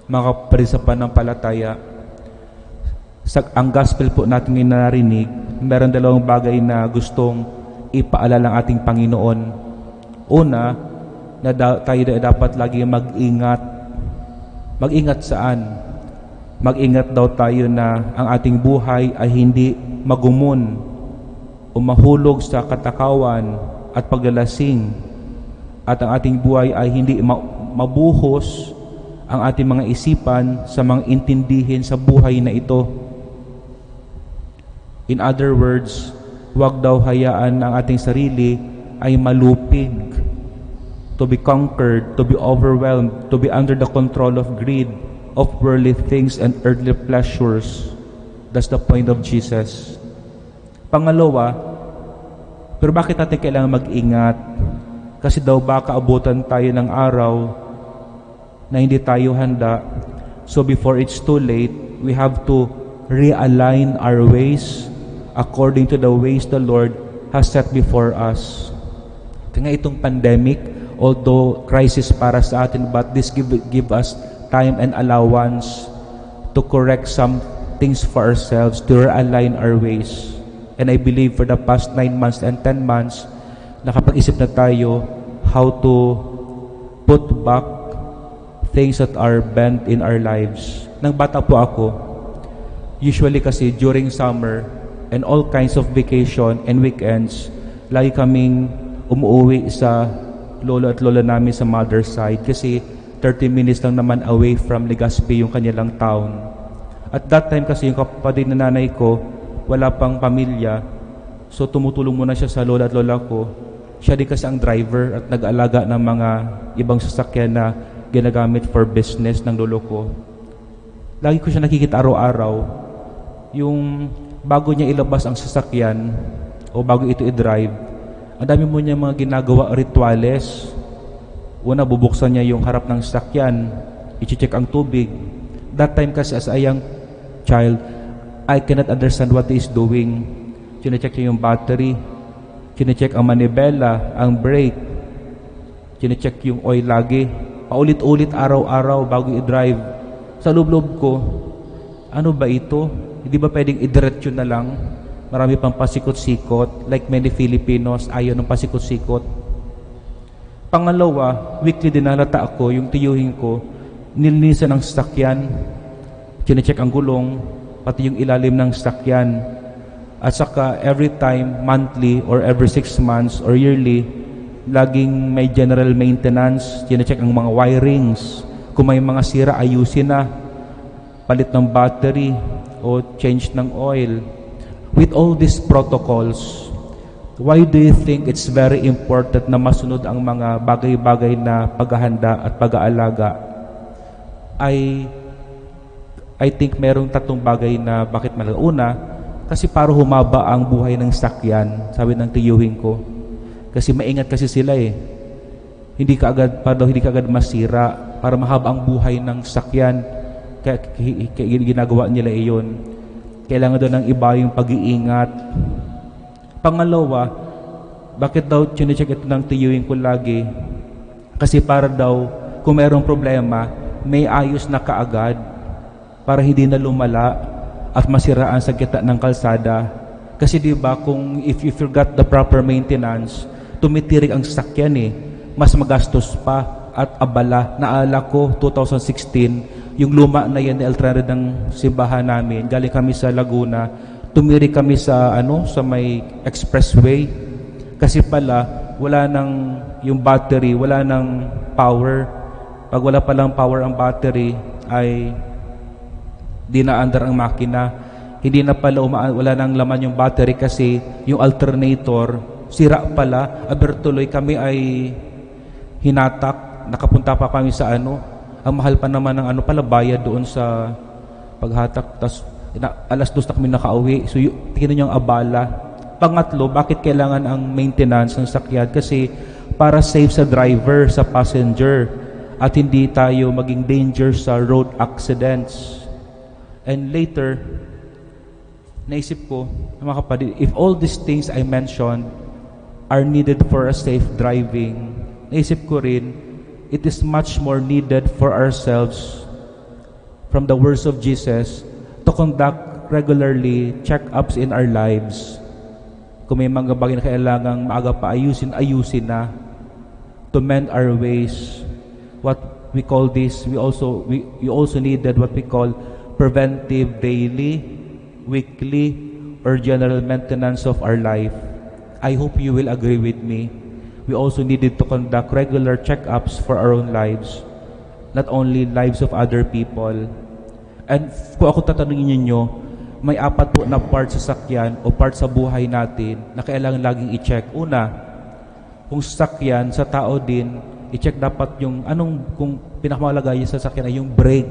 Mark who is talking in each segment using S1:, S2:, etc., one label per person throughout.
S1: mga kapatid sa pananampalataya, ang gospel po natin ngayon narinig, meron dalawang bagay na gustong ipaalala ng ating Panginoon. Una, na tayo dapat lagi mag-ingat. Mag-ingat saan? Mag-ingat daw tayo na ang ating buhay ay hindi magumon o mahulog sa katakawan at paglalasing, at ang ating buhay ay hindi mabuhos ang ating mga isipan sa mga intindihin sa buhay na ito. In other words, huwag daw hayaan ang ating sarili ay malupig, to be conquered, to be overwhelmed, to be under the control of greed, of worldly things and earthly pleasures. That's the point of Jesus. Pangalawa, pero bakit natin kailangan mag-ingat? Kasi daw baka abutan tayo ng araw na hindi tayo handa. So before it's too late, we have to realign our ways according to the ways the Lord has set before us. Kaya itong pandemic, although crisis para sa atin, but this give us time and allowance to correct some things for ourselves, to realign our ways. And I believe for the past 9 months and 10 months, nakapag-isip na tayo how to put back things that are bent in our lives. Nang bata po ako, usually kasi during summer and all kinds of vacation and weekends, lagi kaming umuwi sa lolo at lola namin sa mother's side kasi 30 minutes lang naman away from Legazpi yung kanilang town. At that time kasi yung kapatid na nanay ko, wala pang pamilya, so tumutulong muna siya sa lola at lola ko. Siya din kasi ang driver at nag-alaga ng mga ibang sasakyan na ginagamit for business ng lolo ko. Lagi ko siya nakikita araw-araw. Yung bago niya ilabas ang sasakyan o bago ito i-drive, ang dami mo niya mga ginagawa rituales. Una, bubuksan niya yung harap ng sasakyan, i-check ang tubig. That time kasi as a young child, I cannot understand what he is doing. Chine-check niya yung battery, chine-check ang manibela, ang brake, chine-check yung oil lagi. Paulit-ulit araw-araw bago i-drive. Sa loob-loob ko, ano ba ito? Hindi ba pwedeng i-diretso na lang? Marami pang pasikot-sikot. Like many Filipinos, ayaw ng pasikot-sikot. Pangalawa, weekly dinalata ako, yung tiyuhin ko, nilinisan ang sasakyan, chine-check ang gulong, pati yung ilalim ng sasakyan. At saka every time, monthly or every 6 months or yearly, laging may general maintenance, chine-check ang mga wirings. Kung may mga sira, ayusin na. Palit ng battery o change ng oil. With all these protocols, why do you think it's very important na masunod ang mga bagay-bagay na paghahanda at pag-aalaga? I think merong tatlong bagay na bakit malaga. Una, kasi para humaba ang buhay ng sakyan, sabi ng tiyuhin ko. Kasi maingat kasi sila eh. Hindi ka agad masira para mahaba ang buhay ng sakyan. Kaya ginagawa nila iyon. Kailangan doon ng iba yung pag-iingat. Pangalawa, bakit daw chine-check ito ng tiyuhin ko lagi? Kasi para daw, kung mayroong problema, may ayos na kaagad para hindi na lumala at masiraan sa gitna ng kalsada. Kasi di ba kung if you forgot the proper maintenance, tumitirik ang sasakyan eh. Mas magastos pa at abala. Naala ko, 2016, yung luma na yan, L300 ng simbahan namin, galing kami sa Laguna, tumiri kami sa sa may expressway kasi pala wala nang yung battery, wala nang power. Pag wala palang power ang battery ay di na andar ang makina. Hindi na pala wala nang laman yung battery kasi yung alternator sira pala. Abertuloy kami ay hinatak, nakapunta pa kami sa ang mahal pa naman ng pala bayad doon sa paghatak. Tas alas 2 na kami nakauwi. So, tingnan nyo ang abala. Pangatlo, bakit kailangan ang maintenance ng sakyan? Kasi para safe sa driver, sa passenger, at hindi tayo maging danger sa road accidents. And later, naisip ko, mga kapatid, if all these things I mentioned are needed for a safe driving, naisip ko rin, it is much more needed for ourselves from the words of Jesus to conduct regularly check-ups in our lives. Kung may mga bagay na kailangang maaga pa ayusin na. To mend our ways. What we call this, we also needed what we call preventive daily, weekly, or general maintenance of our life. I hope you will agree with me. We also needed to conduct regular check-ups for our own lives, not only lives of other people. And kung ako tatanungin ninyo, may 4 po na part sa sakyan o part sa buhay natin na kailangan laging i-check. Una, kung sakyan, sa tao din, i-check dapat yung kung pinakamahalaga sa sakyan ay yung brake.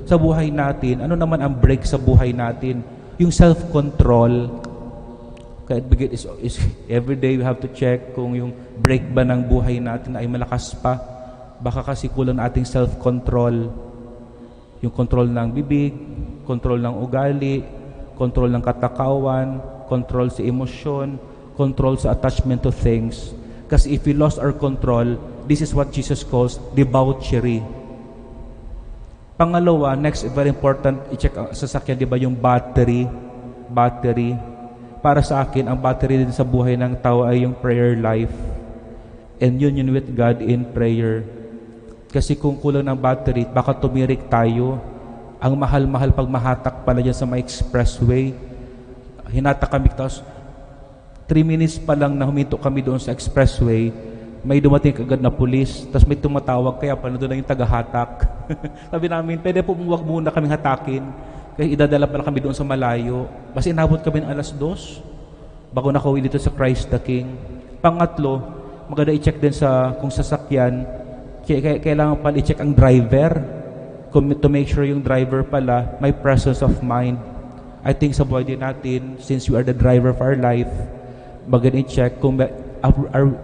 S1: Sa buhay natin, ano naman ang brake sa buhay natin? Yung self-control. Kaya every day we have to check kung yung brake ba ng buhay natin ay malakas pa. Baka kasi kulang na ating self-control. Yung control ng bibig, control ng ugali, control ng katakawan, control sa emosyon, control sa attachment to things. Kasi if we lost our control, this is what Jesus calls debauchery. Pangalawa, next, very important, i-check sa sakyan, di ba, yung battery. Para sa akin, ang battery din sa buhay ng tao ay yung prayer life and union with God in prayer. Kasi kung kulang ng battery, baka tumirik tayo. Ang mahal-mahal pag mahatak pala dyan sa may expressway. Hinatak kami, tapos 3 minutes pa lang na huminto kami doon sa expressway, may dumating agad na pulis, tapos may tumatawag, kaya pala doon na yung tagahatak. Sabi namin, pwede po huwag muna kaming hatakin, kaya idadala pala kami doon sa malayo. Kasi inabot kami ng 2:00 bago nakauwi dito sa Christ the King. Pangatlo, maganda i-check din kung sasakyan, kailangan pala i-check ang driver, to make sure yung driver pala may presence of mind. I think sa buhay din natin, since you are the driver of our life, maganda i-check kung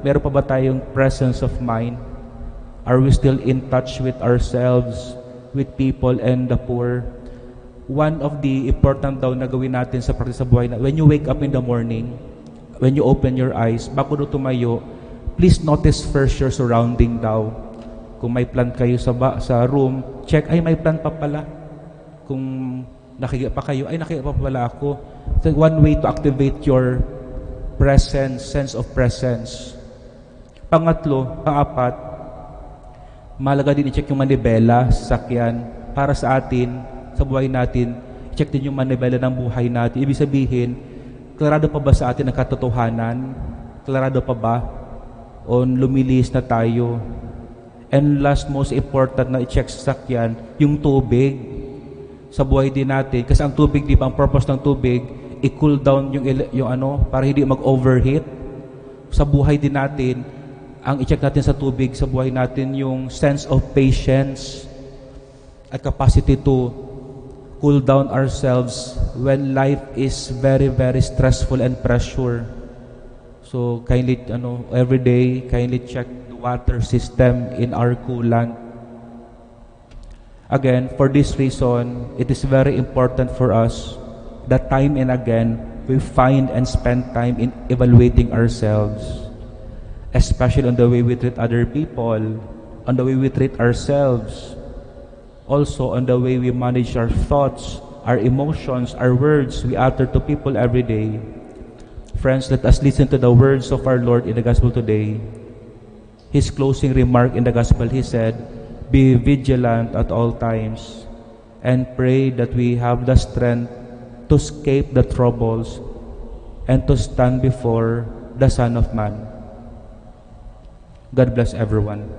S1: meron pa ba tayong presence of mind. Are we still in touch with ourselves, with people and the poor? One of the important daw na gawin natin sa practice sa buhay na, when you wake up in the morning, when you open your eyes, bago na tumayo, please notice first your surrounding daw. Kung may plant kayo sa room, check, ay may plant pa pala. Kung nakiga pa kayo, ay nakiga pa pala ako. So one way to activate your presence, sense of presence. Pang-4, mahalaga din i-check yung manibela sa sakyan para sa atin, sa buhay natin. I-check din yung manibela ng buhay natin. Ibig sabihin, klarado pa ba sa atin ang katotohanan? Klarado pa ba? O lumilis na tayo? And last, most important na i-check sa sakyan, yung tubig sa buhay din natin. Kasi ang tubig, di ba, ang purpose ng tubig, i-cool down yung para hindi mag-overheat. Sa buhay din natin, ang i-check natin sa tubig, sa buhay natin, yung sense of patience at capacity to cool down ourselves when life is very, very stressful and pressure. So, kindly, every day, kindly check the water system in our coolant. Again, for this reason, it is very important for us that time and again, we find and spend time in evaluating ourselves, especially on the way we treat other people, on the way we treat ourselves, also on the way we manage our thoughts, our emotions, our words we utter to people every day. Friends, let us listen to the words of our Lord in the Gospel today. His closing remark in the Gospel, He said, "Be vigilant at all times, and pray that we have the strength to escape the troubles and to stand before the Son of Man." God bless everyone.